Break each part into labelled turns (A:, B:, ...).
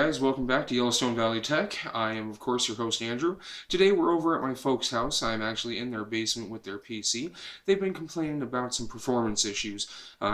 A: guys, welcome back to Yellowstone Valley Tech. I am of course your host Andrew. Today we're over at my folks' house. I'm actually in their basement with their PC. They've been complaining about some performance issues,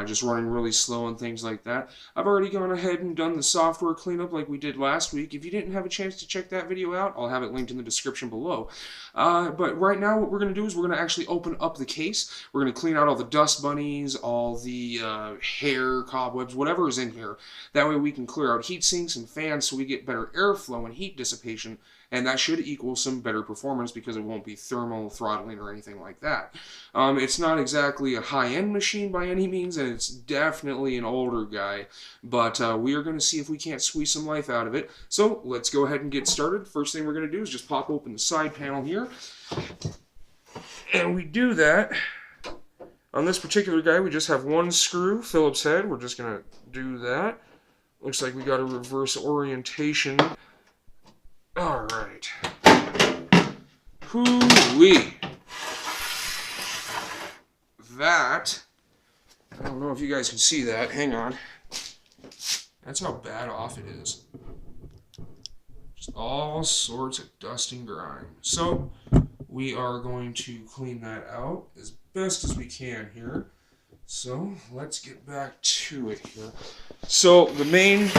A: just running really slow and things like that. I've already gone ahead and done the software cleanup like we did last week. If you didn't have a chance to check that video out, I'll have it linked in the description below. But right now what we're going to do is we're going to actually open up the case. We're going to clean out all the dust bunnies, all the hair, cobwebs, whatever is in here. That way we can clear out heat sinks and fans so we get better airflow and heat dissipation, and that should equal some better performance because it won't be thermal throttling or anything like that. It's not exactly a high-end machine by any means, and it's definitely an older guy, but we are going to see if we can't squeeze some life out of it. So let's go ahead and get started. First thing we're going to do is just pop open the side panel here, and we do that. On this particular guy, we just have one screw, Phillips head. We're just going to do that. Looks like we got a reverse orientation. Alright. Hoo-wee. That, I don't know if you guys can see that. Hang on. That's how bad off it is. Just all sorts of dust and grime. So, we are going to clean that out as best as we can here. So, let's get back to it here. So, the main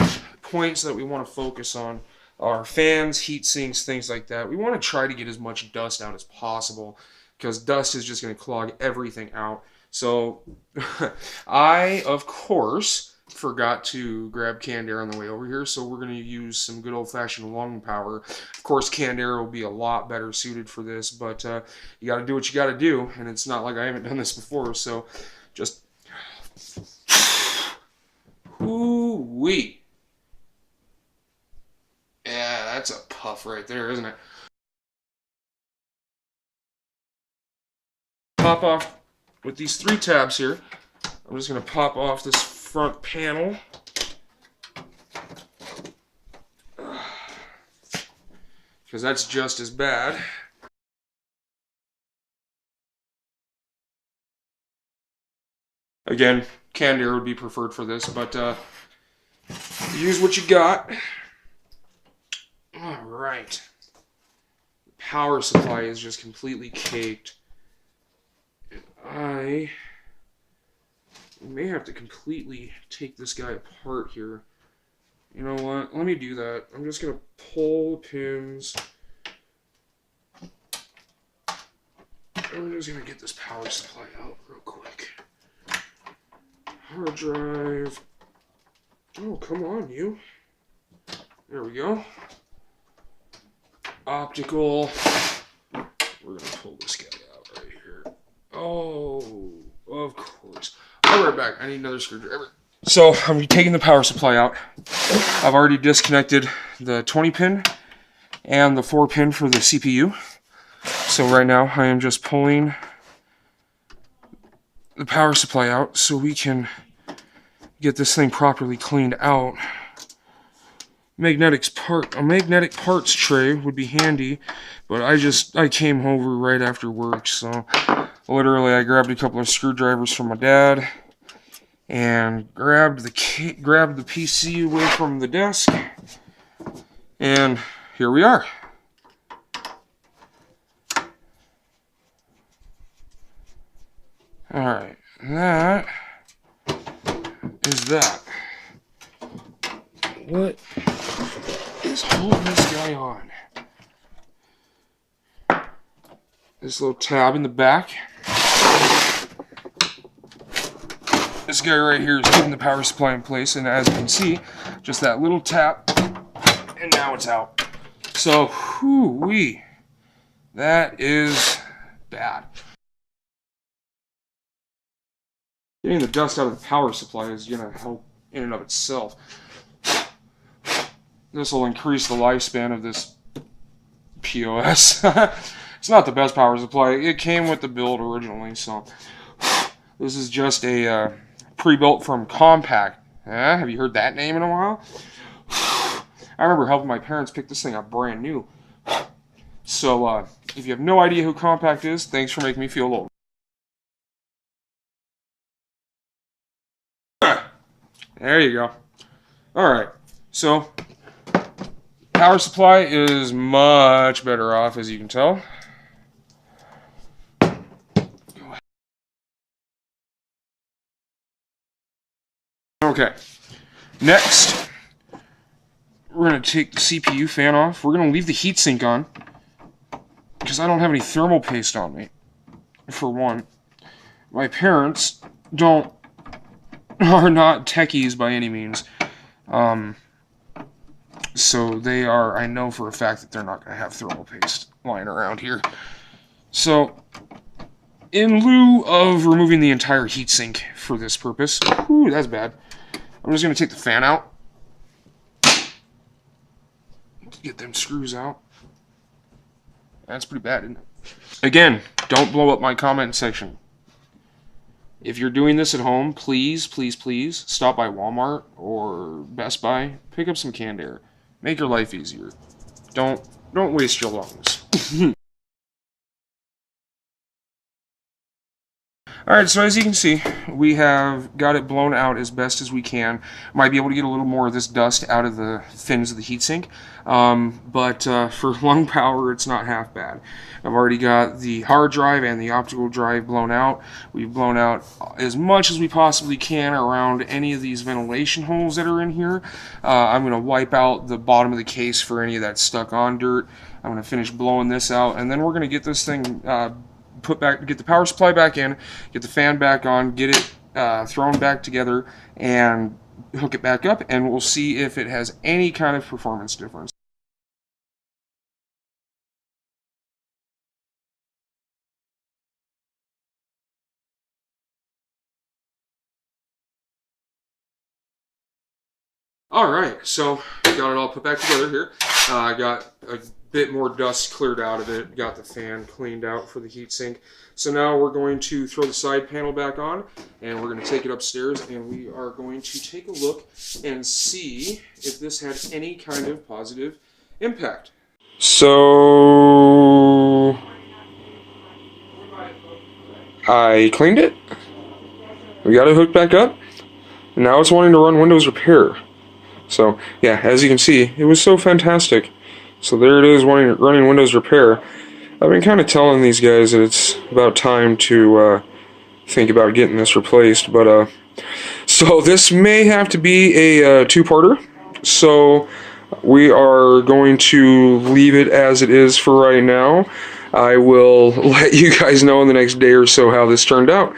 A: points that we want to focus on are fans, heat sinks, things like that. We want to try to get as much dust out as possible because dust is just going to clog everything out. So, I, of course, forgot to grab canned air on the way over here, so we're going to use some good old-fashioned lung power. Of course, canned air will be a lot better suited for this, but you got to do what you got to do, and it's not like I haven't done this before, so just ooh-wee. Yeah, that's a puff right there, isn't it? Pop off with these 3 tabs here. I'm just going to pop off this front panel. Because that's just as bad. Again, canned air would be preferred for this, but use what you got. Alright. The power supply is just completely caked. I may have to completely take this guy apart here. You know what? Let me do that. I'm just going to pull the pins. I'm just going to get this power supply out real quick. Hard drive. Oh, come on, you. There we go. Optical. We're going to pull this guy out right here. Oh, of course. I'll be right back. I need another screwdriver. So, I'm taking the power supply out. I've already disconnected the 20 pin and the 4 pin for the CPU. So right now, I am just pulling the power supply out so we can get this thing properly cleaned out. A magnetic parts tray would be handy, but I came over right after work, so literally I grabbed a couple of screwdrivers from my dad and grabbed the PC away from the desk, and here we are. Alright, that is that. What is holding this guy on? This little tab in the back. This guy right here is keeping the power supply in place, and as you can see, just that little tap, and now it's out. So, whoo-wee, that is bad. Getting the dust out of the power supply is going to help in and of itself. This will increase the lifespan of this POS. It's not the best power supply. It came with the build originally, so this is just a pre-built from Compact. Have you heard that name in a while? I remember helping my parents pick this thing up brand new. So, if you have no idea who Compact is, thanks for making me feel old. There you go. Alright, so power supply is much better off, as you can tell. Okay, next, we're going to take the CPU fan off. We're going to leave the heatsink on, because I don't have any thermal paste on me, for one. My parents are not techies by any means. So they are, I know for a fact that they're not going to have thermal paste lying around here. So, in lieu of removing the entire heatsink for this purpose, ooh, that's bad, I'm just going to take the fan out. Get them screws out. That's pretty bad, isn't it? Again, don't blow up my comment section. If you're doing this at home, please, please, please stop by Walmart or Best Buy. Pick up some canned air. Make your life easier. Don't waste your lungs. Alright, so as you can see, we have got it blown out as best as we can. Might be able to get a little more of this dust out of the fins of the heatsink, but for lung power, it's not half bad. I've already got the hard drive and the optical drive blown out. We've blown out as much as we possibly can around any of these ventilation holes that are in here. I'm going to wipe out the bottom of the case for any of that stuck on dirt. I'm going to finish blowing this out, and then we're going to get this thing get the power supply back in, get the fan back on, get it thrown back together, and hook it back up, and we'll see if it has any kind of performance difference. Alright, so got it all put back together here. I got a bit more dust cleared out of it, got the fan cleaned out for the heatsink. So now we're going to throw the side panel back on, and we're going to take it upstairs, and we are going to take a look and see if this had any kind of positive impact. So I cleaned it, we got it hooked back up, and now it's wanting to run Windows Repair. So yeah, as you can see, it was so fantastic. So there it is, running Windows Repair. I've been kind of telling these guys that it's about time to think about getting this replaced, but so this may have to be a two-parter. So we are going to leave it as it is for right now. I will let you guys know in the next day or so how this turned out.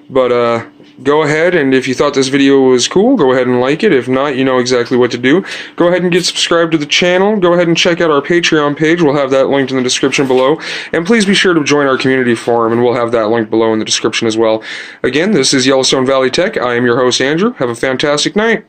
A: But go ahead, and if you thought this video was cool, go ahead and like it. If not, you know exactly what to do. Go ahead and get subscribed to the channel. Go ahead and check out our Patreon page. We'll have that linked in the description below. And please be sure to join our community forum, and we'll have that linked below in the description as well. Again, this is Yellowstone Valley Tech. I am your host, Andrew. Have a fantastic night.